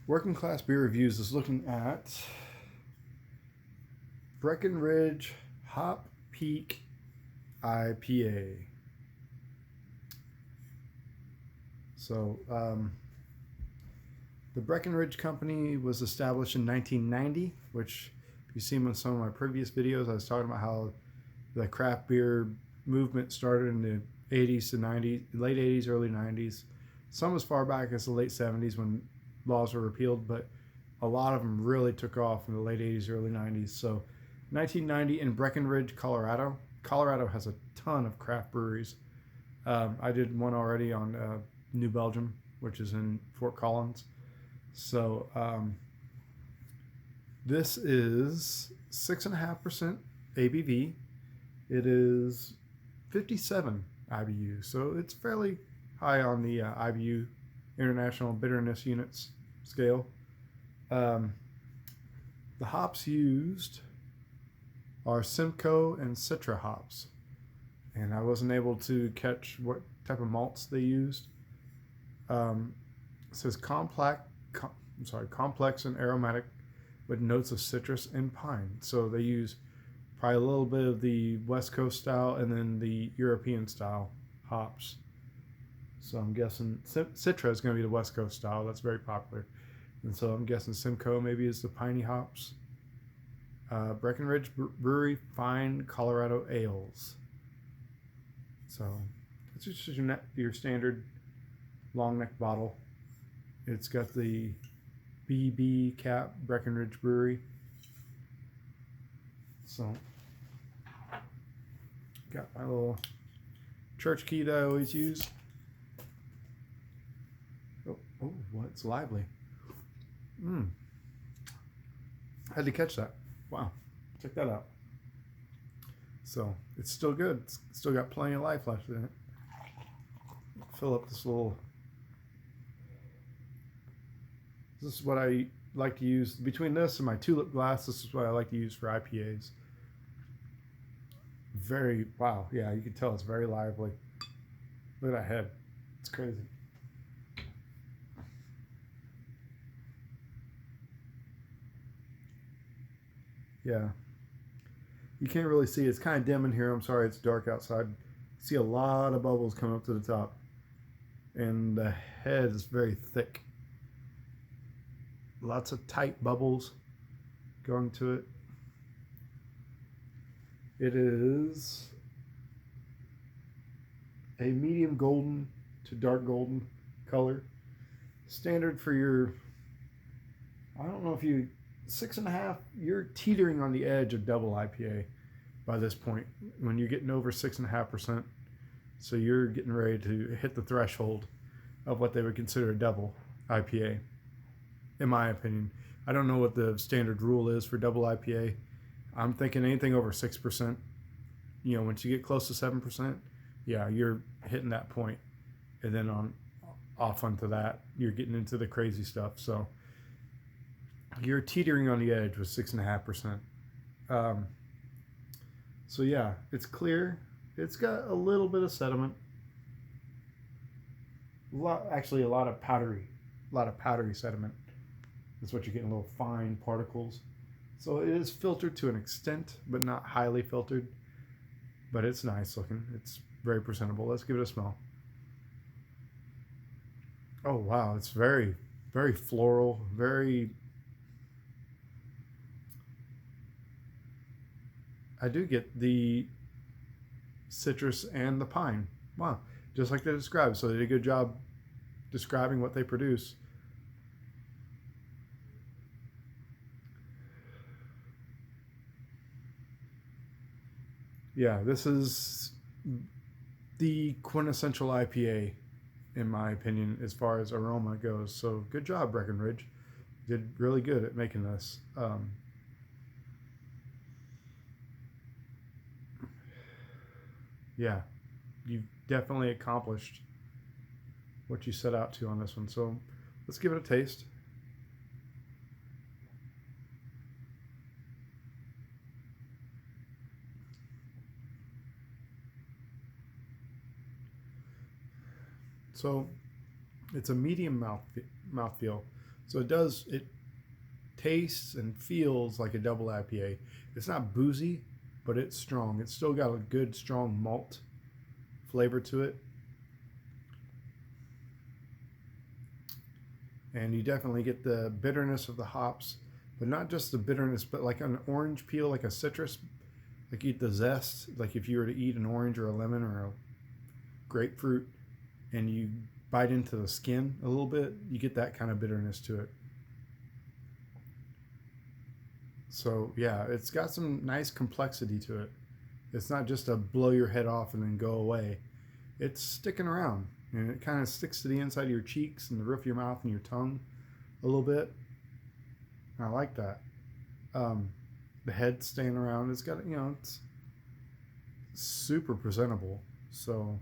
Working Class Beer Reviews is looking at Breckenridge Hop Peak IPA. So, the Breckenridge Company was established in 1990, which if you've seen in some of my previous videos, I was talking about how the craft beer movement started in the 80s to 90s, late 80s, early 90s. Some as far back as the late 70s when laws were repealed, but a lot of them really took off in the late 80s, early 90s. So 1990 in Breckenridge, Colorado. Colorado has a ton of craft breweries. I did one already on New Belgium, which is in Fort Collins. So this is 6.5% ABV. It is 57 IBU, so it's fairly high on the IBU, International Bitterness Units scale. The hops used are Simcoe and Citra hops, and I wasn't able to catch what type of malts they used. It says complex and aromatic with notes of citrus and pine. So they use probably a little bit of the West Coast style and then the European style hops. So I'm guessing Citra is going to be the West Coast style. That's very popular. And so I'm guessing Simcoe maybe is the piney hops. Breckenridge Brewery Fine Colorado Ales. So it's just your standard long neck bottle. It's got the BB cap, Breckenridge Brewery. So got my little church key that I always use. Oh, it's lively. Had to catch that. Wow, check that out. So it's still good. It's still got plenty of life left in it. Fill up this little. This is what I like to use between this and my tulip glass. This is what I like to use for IPAs. Wow, yeah, you can tell it's very lively. Look at that head. It's crazy. Yeah. You can't really see. It's kind of dim in here. I'm sorry, it's dark outside. See a lot of bubbles coming up to the top. And the head is very thick. Lots of tight bubbles going to it. It is a medium golden to dark golden color. Standard for your, I don't know if you, 6.5, you're teetering on the edge of double IPA by this point when you're getting over 6.5%. So you're getting ready to hit the threshold of what they would consider a double IPA, in my opinion. I don't know what the standard rule is for double IPA. I'm thinking anything over 6%. You know, once you get close to 7%, yeah, you're hitting that point. And then off onto that, you're getting into the crazy stuff. So you're teetering on the edge with 6.5%. So yeah, it's clear. It's got a little bit of sediment. A lot of powdery sediment. That's what you're getting, little fine particles. So it is filtered to an extent, but not highly filtered. But it's nice looking. It's very presentable. Let's give it a smell. Oh wow, it's very, very floral, very. I do get the citrus and the pine. Wow, just like they described. So they did a good job describing what they produce. Yeah, this is the quintessential IPA, in my opinion, as far as aroma goes. So good job, Breckenridge. Did really good at making this. Yeah, you've definitely accomplished what you set out to on this one. So let's give it a taste. So it's a medium mouthfeel. So it tastes and feels like a double IPA. It's not boozy, but it's strong. It's still got a good strong malt flavor to it. And you definitely get the bitterness of the hops, but not just the bitterness, but like an orange peel, like a citrus, like you eat the zest, like if you were to eat an orange or a lemon or a grapefruit and you bite into the skin a little bit, you get that kind of bitterness to it. So yeah, it's got some nice complexity to it. It's not just a blow your head off and then go away. It's sticking around, and it kind of sticks to the inside of your cheeks and the roof of your mouth and your tongue a little bit. I like that. The head staying around. It's got, it's super presentable. So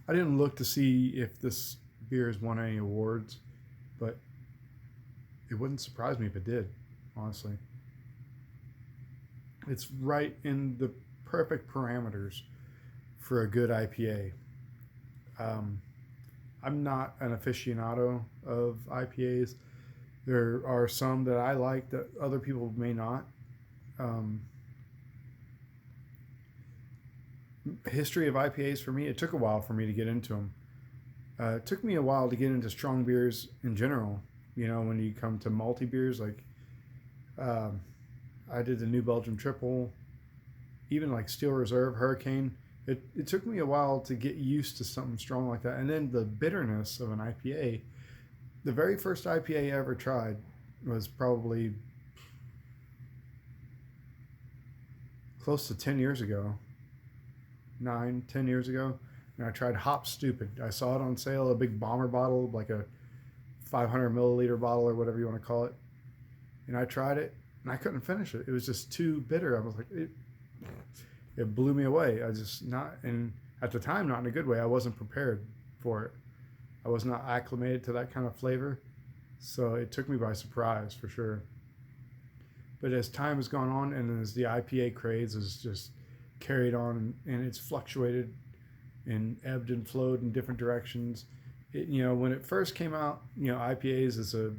I didn't look to see if this beer has won any awards, but it wouldn't surprise me if it did, honestly. It's right in the perfect parameters for a good IPA. I'm not an aficionado of IPAs. There are some that I like that other people may not. History of IPAs for me, it took a while for me to get into them. It took me a while to get into strong beers in general. When you come to malty beers, like I did the New Belgium Triple, even like Steel Reserve, Hurricane. It took me a while to get used to something strong like that. And then the bitterness of an IPA. The very first IPA I ever tried was probably close to 10 years ago, 10 years ago. And I tried Hop Stupid. I saw it on sale, a big bomber bottle, like a 500 milliliter bottle or whatever you want to call it. And I tried it, and I couldn't finish it. It was just too bitter. I was like, it blew me away. And at the time, not in a good way. I wasn't prepared for it. I was not acclimated to that kind of flavor. So it took me by surprise for sure. But as time has gone on, and as the IPA craze has just carried on, and it's fluctuated and ebbed and flowed in different directions. When it first came out, IPAs is a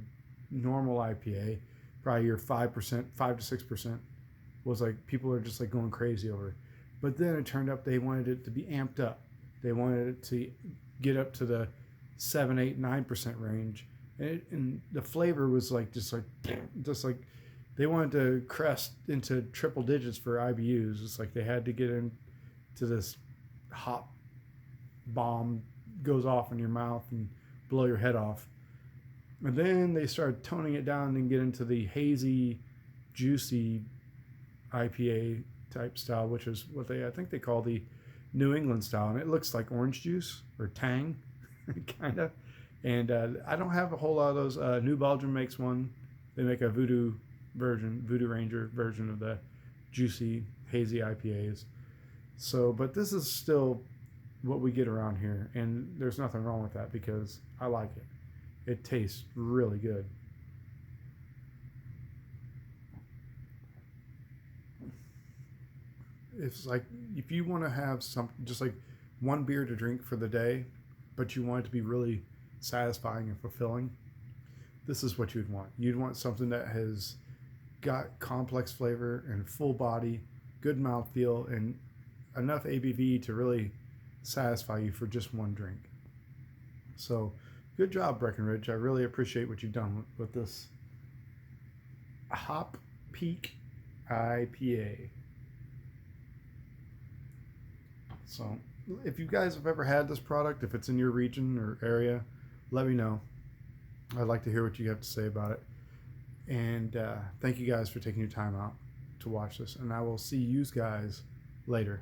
normal IPA, probably your 5%, 5 to 6% was like people are just like going crazy over it. But then it turned up they wanted it to be amped up. They wanted it to get up to the 7, 8, 9% range, and the flavor was like just like they wanted to crest into triple digits for IBUs. It's like they had to get into this hop bomb goes off in your mouth and blow your head off. And then they started toning it down and get into the hazy, juicy IPA type style, which is what I think they call the New England style. And it looks like orange juice or Tang, kind of. And I don't have a whole lot of those. New Belgium makes one. They make a Voodoo Ranger version of the juicy, hazy IPAs. So, but this is still what we get around here. And there's nothing wrong with that because I like it. It tastes really good. It's like if you want to have just like one beer to drink for the day, but you want it to be really satisfying and fulfilling, this is what you'd want. You'd want something that has got complex flavor and full body, good mouthfeel, and enough ABV to really satisfy you for just one drink. So, good job, Breckenridge. I really appreciate what you've done with this Hop Peak IPA. So, if you guys have ever had this product, if it's in your region or area, let me know. I'd like to hear what you have to say about it. And thank you guys for taking your time out to watch this. And I will see you guys later.